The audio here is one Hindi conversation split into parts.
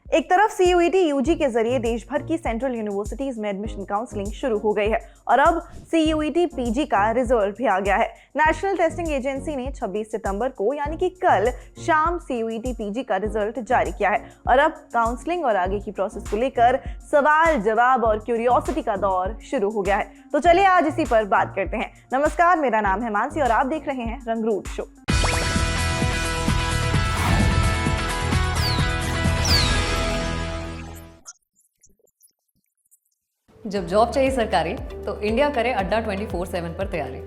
एक तरफ सीयूईटी यूजी के जरिए देश भर की सेंट्रल यूनिवर्सिटीज में एडमिशन काउंसलिंग शुरू हो गई है और अब सीयूईटी पीजी का रिजल्ट भी आ गया है। नेशनल टेस्टिंग एजेंसी ने 26 सितंबर को यानी कि कल शाम सीयूईटी पीजी का रिजल्ट जारी किया है और अब काउंसलिंग और आगे की प्रोसेस को लेकर सवाल जवाब और क्यूरियोसिटी का दौर शुरू हो गया है। तो चलिए आज इसी पर बात करते हैं। नमस्कार, मेरा नाम है मानसी और आप देख रहे हैं रंगरूट शो। जब जॉब चाहिए सरकारी तो इंडिया करे अड्डा 24/7 पर तैयारी।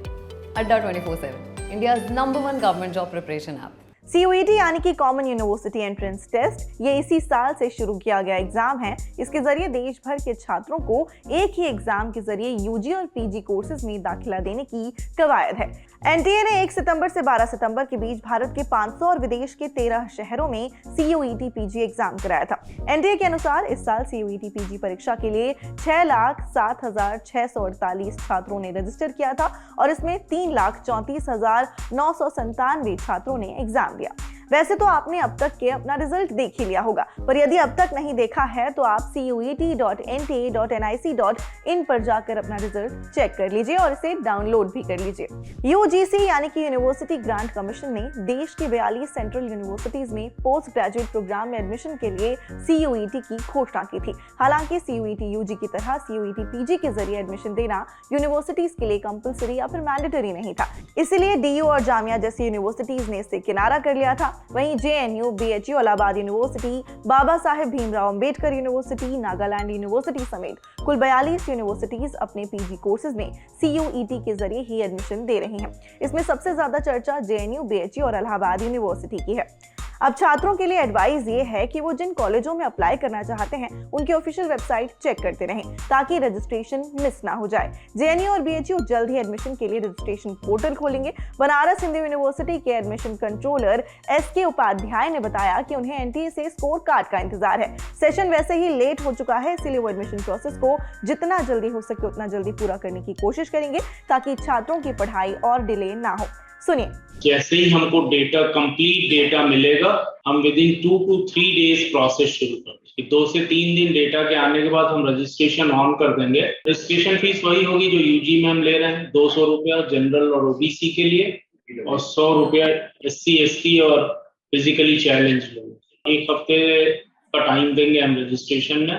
अड्डा 24/7 India's number 1 government job preparation app. CUET यानी कि कॉमन यूनिवर्सिटी एंट्रेंस टेस्ट ये इसी साल से शुरू किया गया एग्जाम है। इसके जरिए देश भर के छात्रों को एक ही एग्जाम के जरिए यूजी और पीजी कोर्सेज में दाखिला देने की कवायद है। एनटीए ने 1 सितंबर से 12 सितंबर के बीच भारत के 500 और विदेश के 13 शहरों में सीयूईटी पीजी एग्जाम कराया था। एनटीए के अनुसार इस साल सीयूईटी पीजी परीक्षा के लिए 6,07,648 छात्रों ने रजिस्टर किया था और इसमें 3,34,997 छात्रों ने एग्जाम दिया। वैसे तो आपने अब तक के अपना रिजल्ट देख ही लिया होगा, पर यदि अब तक नहीं देखा है तो आप cuet.nta.nic.in पर जाकर अपना रिजल्ट चेक कर लीजिए और इसे डाउनलोड भी कर लीजिए। यूजीसी यानी कि यूनिवर्सिटी ग्रांट कमीशन ने देश की 42 सेंट्रल यूनिवर्सिटीज में पोस्ट ग्रेजुएट प्रोग्राम में एडमिशन के लिए सीयूईटी की घोषणा की थी। हालांकि सीयूईटी यूजी की तरह सीयूईटी पीजी के जरिए एडमिशन देना यूनिवर्सिटीज के लिए कंपलसरी या फिर मैंडेटरी नहीं था, इसलिए डीयू और जामिया जैसी यूनिवर्सिटीज ने इससे किनारा कर लिया था। वहीं JNU, BHU, Allahabad university, Baba Saheb Bhimrao Ambedkar university, Nagaland university समेत कुल 42 यूनिवर्सिटीज अपने पीजी कोर्सेज में सीयूईटी के जरिए ही एडमिशन दे रही हैं। इसमें सबसे ज्यादा चर्चा जेएनयू, बीएचयू और इलाहाबाद यूनिवर्सिटी की है। अब छात्रों के लिए एडवाइस ये है कि वो जिन कॉलेजों में अप्लाई करना चाहते हैं उनकी ऑफिशियल वेबसाइट चेक करते रहें ताकि रजिस्ट्रेशन मिस ना हो जाए। जेएनयू और बीएचयू जल्द ही एडमिशन के लिए रजिस्ट्रेशन पोर्टल खोलेंगे। बनारस हिंदू यूनिवर्सिटी के एडमिशन कंट्रोलर एसके उपाध्याय ने बताया कि उन्हें एनटीए से स्कोर कार्ड का इंतजार है। सेशन वैसे ही लेट हो चुका है, इसलिए वो एडमिशन प्रोसेस को जितना जल्दी हो सके उतना जल्दी पूरा करने की कोशिश करेंगे ताकि छात्रों की पढ़ाई और डिले ना हो। सुनिए। जैसे ही हमको कंप्लीट डेटा मिलेगा, हम with in 2 to 3 days process शुरू करेंगे। 2 से 3 दिन डेटा के आने के बाद हम रजिस्ट्रेशन ऑन कर देंगे। रजिस्ट्रेशन फीस वही होगी जो यूजी में हम ले रहे हैं, 200 रुपया जनरल और ओबीसी के लिए और 100 रुपया SC ST और फिजिकली चैलेंज लोग। 1 हफ्ते का टाइम देंगे हम रजिस्ट्रेशन में।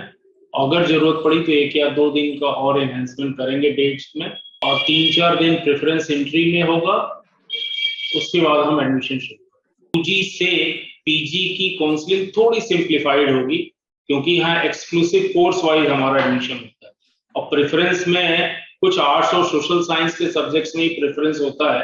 अगर जरूरत पड़ी तो 1 या 2 दिन का और एनहेंसमेंट करेंगे डेट्स में और 3-4 दिन प्रेफरेंस एंट्री में होगा। उसके बाद हम एडमिशन शुरू करेंगे। यूजी से पीजी की काउंसलिंग थोड़ी सिंप्लीफाइड होगी क्योंकि यहाँ एक्सक्लूसिव कोर्स वाइज हमारा एडमिशन होता है और प्रेफरेंस में कुछ आर्ट्स और सोशल साइंस के सब्जेक्ट्स में ही प्रेफरेंस होता है।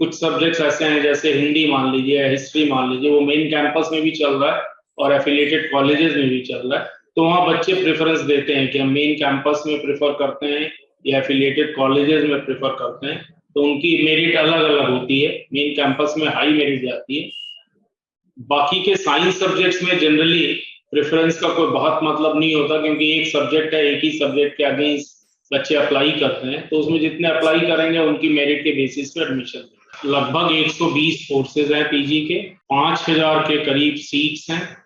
कुछ सब्जेक्ट्स ऐसे हैं जैसे हिंदी मान लीजिए, हिस्ट्री मान लीजिए, वो मेन कैंपस में भी चल रहा है और एफिलिएटेड कॉलेजेस में भी चल रहा है। तो वहाँ बच्चे प्रेफरेंस देते हैं कि हम मेन कैंपस में प्रेफर करते हैं या एफिलिएटेड कॉलेजेस में प्रेफर करते हैं, तो उनकी मेरिट अलग अलग होती है। मेन कैंपस में हाई मेरिट जाती है। बाकी के साइंस सब्जेक्ट्स में जनरली प्रेफरेंस का कोई बहुत मतलब नहीं होता क्योंकि एक सब्जेक्ट है, एक ही सब्जेक्ट के अगेंस्ट बच्चे अप्लाई करते हैं, तो उसमें जितने अप्लाई करेंगे उनकी मेरिट के बेसिस पे एडमिशन। लगभग 120 कोर्सेज हैं पीजी के, 5000 के करीब सीट्स हैं।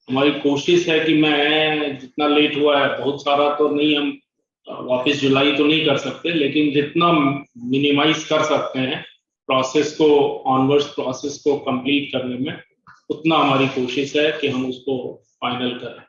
हमारी कोशिश है कि मैं जितना लेट हुआ है, बहुत सारा तो नहीं, हम वापस जुलाई तो नहीं कर सकते, लेकिन जितना मिनिमाइज कर सकते हैं प्रोसेस को, ऑनवर्ड्स प्रोसेस को कंप्लीट करने में, उतना हमारी कोशिश है कि हम उसको फाइनल करें।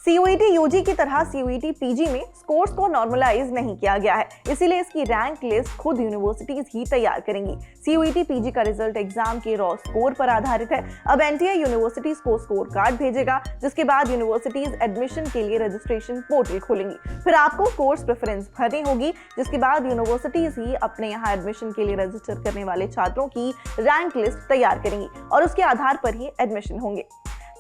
सीयूईटी यूजी की तरह सीयूईटी पीजी में स्कोर्स को नॉर्मलाइज नहीं किया गया है, इसीलिए इसकी रैंक लिस्ट खुद यूनिवर्सिटीज ही तैयार करेंगी। सीयूईटी पीजी का रिजल्ट एग्जाम के रॉ स्कोर पर आधारित है। अब एनटीए यूनिवर्सिटीज को स्कोर कार्ड भेजेगा, जिसके बाद यूनिवर्सिटीज एडमिशन के लिए रजिस्ट्रेशन पोर्टल खोलेंगी। फिर आपको कोर्स प्रेफरेंस भरनी होगी, जिसके बाद यूनिवर्सिटीज ही अपने यहाँ एडमिशन के लिए रजिस्टर करने वाले छात्रों की रैंक लिस्ट तैयार करेंगी और उसके आधार पर ही एडमिशन होंगे।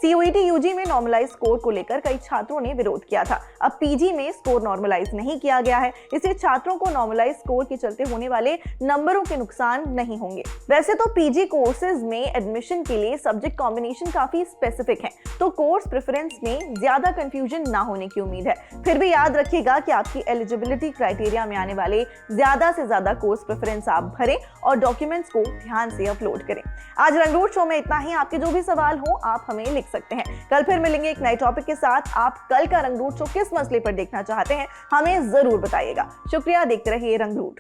CUET UG में नॉर्मलाइज स्कोर को लेकर कई छात्रों ने विरोध किया था। अब PG में स्कोर नॉर्मलाइज नहीं किया गया है, इससे छात्रों को नॉर्मलाइज स्कोर के चलते होने वाले नंबरों के नुकसान नहीं होंगे। वैसे तो PG कोर्सेज में एडमिशन के लिए सब्जेक्ट कॉम्बिनेशन काफी स्पेसिफिक है, तो कोर्स प्रेफरेंस में ज्यादा कंफ्यूजन ना होने की उम्मीद है। फिर भी याद रखिएगा कि आपकी एलिजिबिलिटी क्राइटेरिया में आने वाले ज्यादा से ज्यादा कोर्स प्रेफरेंस आप भरें और डॉक्यूमेंट्स को ध्यान से अपलोड करें। आज रंगरूट शो में इतना ही। आपके जो भी सवाल हो आप हमें लिख सकते हैं। कल फिर मिलेंगे एक नए टॉपिक के साथ। आप कल का रंगरूट शो किस मसले पर देखना चाहते हैं हमें जरूर बताइएगा। शुक्रिया, देखते रहिए रंगरूट।